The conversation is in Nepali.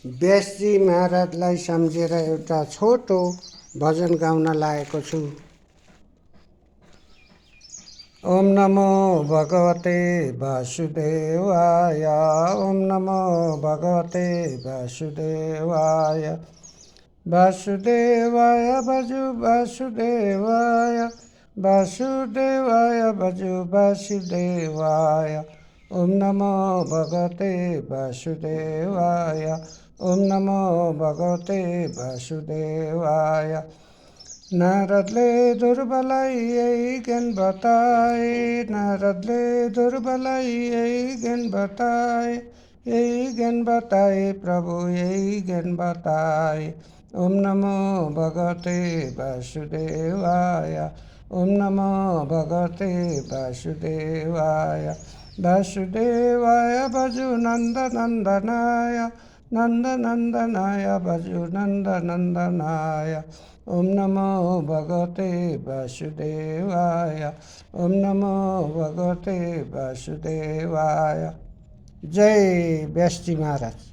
व्यासजी महाराजलाई सम्झेर एउटा छोटो भजन गाउन लागेको छु। ओम नमो भगवते वासुदेवाय, ओम नमो भगवते वासुदेवाय। वासुदेवाय भजु वासुदेवाय, वासुदेवाय भजु वासुदेवाय। ओम नमो भगवते वासुदेवाय, ओम नमो भगवते वासुदेवाय। नारदले ध्रुवलाई यही ज्ञान बताए, नारदले ध्रुवलाई यही ज्ञान बताए, यही ज्ञान बताए प्रभु यही ज्ञान बताए। ओम नमो भगवते वासुदेवाय, ओम नमो भगवते वासुदेवाय। वासुदेवाय भजु नन्द नन्दनाय, नन्द नन्दनाय भजु नन्द नन्दनाय। ओम नमो भगवते वासुदेवाय, ओम नमो भगवते वासुदेवाय। जय व्यासजी महाराज।